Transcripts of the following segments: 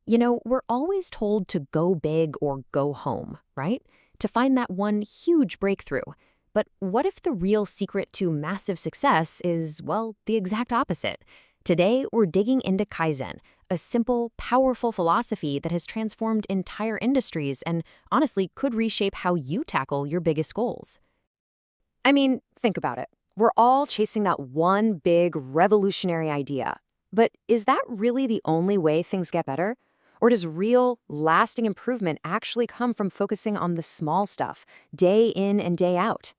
We're always told to go big or go home, right? To find that one huge breakthrough. But what if the real secret to massive success is, well, the exact opposite? Today, we're digging into Kaizen, a simple, powerful philosophy that has transformed entire industries and honestly could reshape how you tackle your biggest goals. I mean, think about it. We're all chasing that one big revolutionary idea. But is that really the only way things get better? Or does real, lasting improvement actually come from focusing on the small stuff, day in and day out?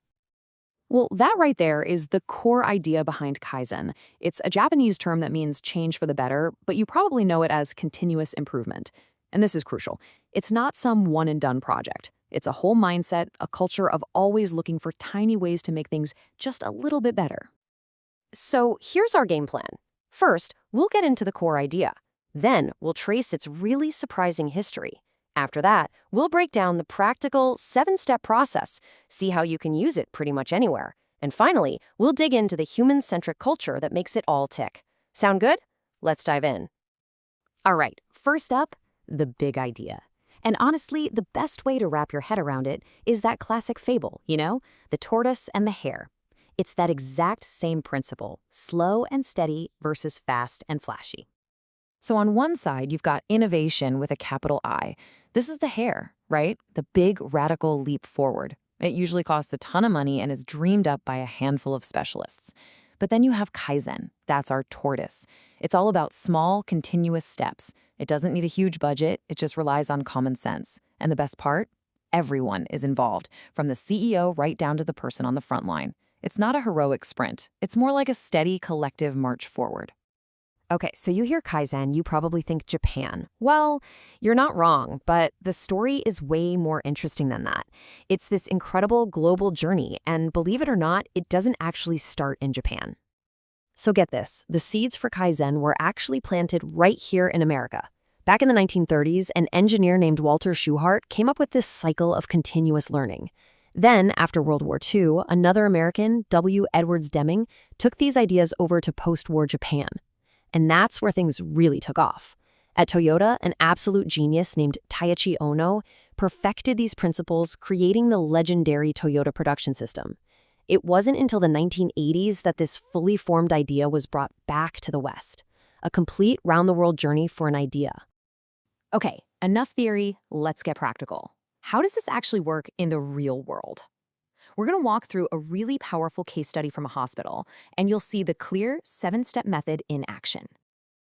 Well, that right there is the core idea behind Kaizen. It's a Japanese term that means change for the better, but you probably know it as continuous improvement. And this is crucial. It's not some one and done project. It's a whole mindset, a culture of always looking for tiny ways to make things just a little bit better. So here's our game plan. First, we'll get into the core idea. Then we'll trace its really surprising history. After that, we'll break down the practical 7-step process, see how you can use it pretty much anywhere. And finally, we'll dig into the human-centric culture that makes it all tick. Sound good? Let's dive in. All right, first up, the big idea. And honestly, the best way to wrap your head around it is that classic fable, the tortoise and the hare. It's that exact same principle, slow and steady versus fast and flashy. So on one side, you've got innovation with a capital I. This is the hare, right? The big radical leap forward. It usually costs a ton of money and is dreamed up by a handful of specialists. But then you have Kaizen. That's our tortoise. It's all about small, continuous steps. It doesn't need a huge budget. It just relies on common sense. And the best part? Everyone is involved, from the CEO right down to the person on the front line. It's not a heroic sprint. It's more like a steady, collective march forward. Okay, so you hear Kaizen, you probably think Japan. Well, you're not wrong, but the story is way more interesting than that. It's this incredible global journey, and believe it or not, it doesn't actually start in Japan. So get this, the seeds for Kaizen were actually planted right here in America. Back in the 1930s, an engineer named Walter Schuhart came up with this cycle of continuous learning. Then, after World War II, another American, W. Edwards Deming, took these ideas over to post-war Japan. And that's where things really took off. At Toyota, an absolute genius named Taiichi Ohno perfected these principles, creating the legendary Toyota production system. It wasn't until the 1980s that this fully formed idea was brought back to the West. A complete round-the-world journey for an idea. Okay, enough theory, let's get practical. How does this actually work in the real world? We're going to walk through a really powerful case study from a hospital, and you'll see the clear 7-step method in action.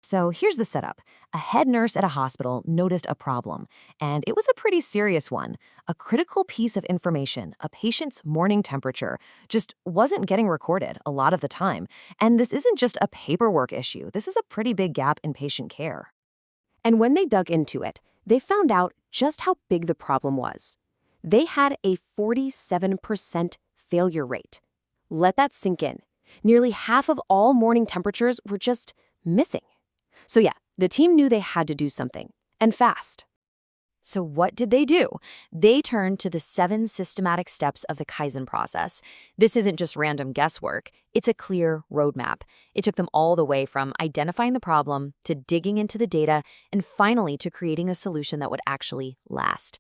So here's the setup. A head nurse at a hospital noticed a problem, and it was a pretty serious one. A critical piece of information, a patient's morning temperature, just wasn't getting recorded a lot of the time. And this isn't just a paperwork issue. This is a pretty big gap in patient care. And when they dug into it, they found out just how big the problem was. They had a 47% failure rate. Let that sink in. Nearly half of all morning temperatures were just missing. So yeah, the team knew they had to do something, and fast. So what did they do? They turned to the 7 systematic steps of the Kaizen process. This isn't just random guesswork. It's a clear roadmap. It took them all the way from identifying the problem to digging into the data and finally to creating a solution that would actually last.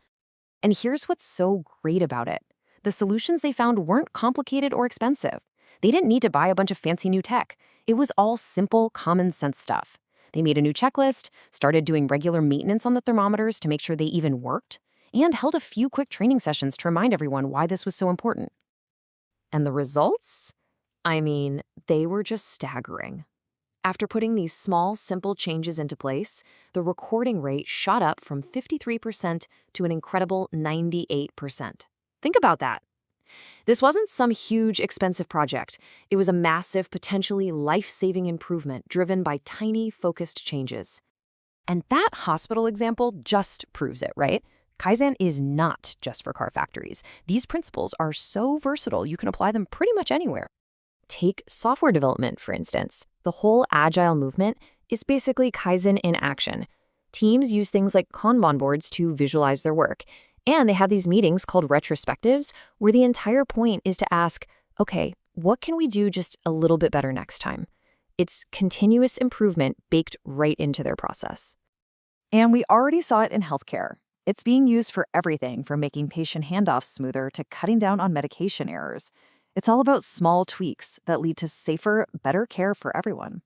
And here's what's so great about it. The solutions they found weren't complicated or expensive. They didn't need to buy a bunch of fancy new tech. It was all simple, common sense stuff. They made a new checklist, started doing regular maintenance on the thermometers to make sure they even worked, and held a few quick training sessions to remind everyone why this was so important. And the results? I mean, they were just staggering. After putting these small, simple changes into place, the recording rate shot up from 53% to an incredible 98%. Think about that. This wasn't some huge, expensive project. It was a massive, potentially life-saving improvement driven by tiny, focused changes. And that hospital example just proves it, right? Kaizen is not just for car factories. These principles are so versatile, you can apply them pretty much anywhere. Take software development, for instance. The whole agile movement is basically Kaizen in action. Teams use things like Kanban boards to visualize their work. And they have these meetings called retrospectives, where the entire point is to ask, okay, what can we do just a little bit better next time? It's continuous improvement baked right into their process. And we already saw it in healthcare. It's being used for everything from making patient handoffs smoother to cutting down on medication errors. It's all about small tweaks that lead to safer, better care for everyone.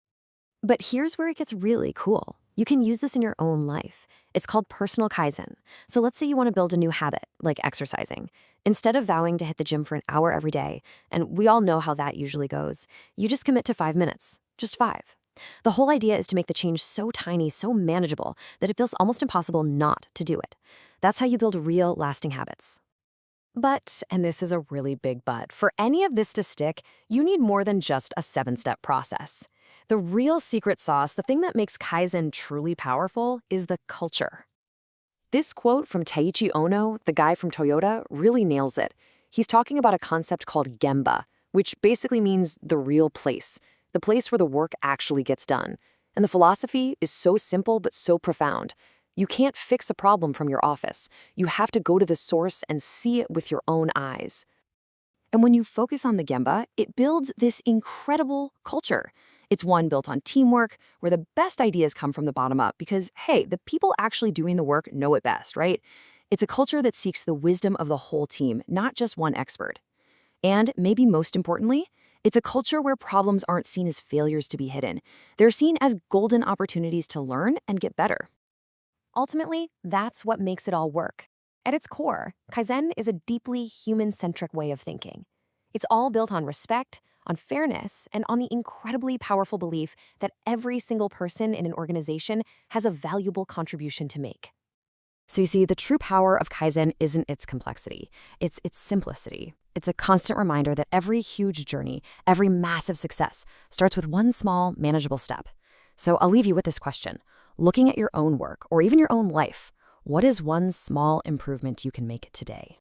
But here's where it gets really cool. You can use this in your own life. It's called personal Kaizen. So let's say you want to build a new habit, like exercising. Instead of vowing to hit the gym for an hour every day, and we all know how that usually goes, you just commit to 5 minutes, just 5. The whole idea is to make the change so tiny, so manageable, that it feels almost impossible not to do it. That's how you build real, lasting habits. But, and this is a really big but, for any of this to stick, you need more than just a 7-step process. The real secret sauce, the thing that makes Kaizen truly powerful, is the culture. This quote from Taiichi Ono, the guy from Toyota, really nails it. He's talking about a concept called Gemba, which basically means the real place, the place where the work actually gets done. And the philosophy is so simple but so profound. You can't fix a problem from your office. You have to go to the source and see it with your own eyes. And when you focus on the Gemba, it builds this incredible culture. It's one built on teamwork, where the best ideas come from the bottom up because, hey, the people actually doing the work know it best, right? It's a culture that seeks the wisdom of the whole team, not just one expert. And maybe most importantly, it's a culture where problems aren't seen as failures to be hidden. They're seen as golden opportunities to learn and get better. Ultimately, that's what makes it all work. At its core, Kaizen is a deeply human-centric way of thinking. It's all built on respect, on fairness, and on the incredibly powerful belief that every single person in an organization has a valuable contribution to make. So you see, the true power of Kaizen isn't its complexity, it's its simplicity. It's a constant reminder that every huge journey, every massive success, starts with one small, manageable step. So I'll leave you with this question. Looking at your own work, or even your own life, what is one small improvement you can make today?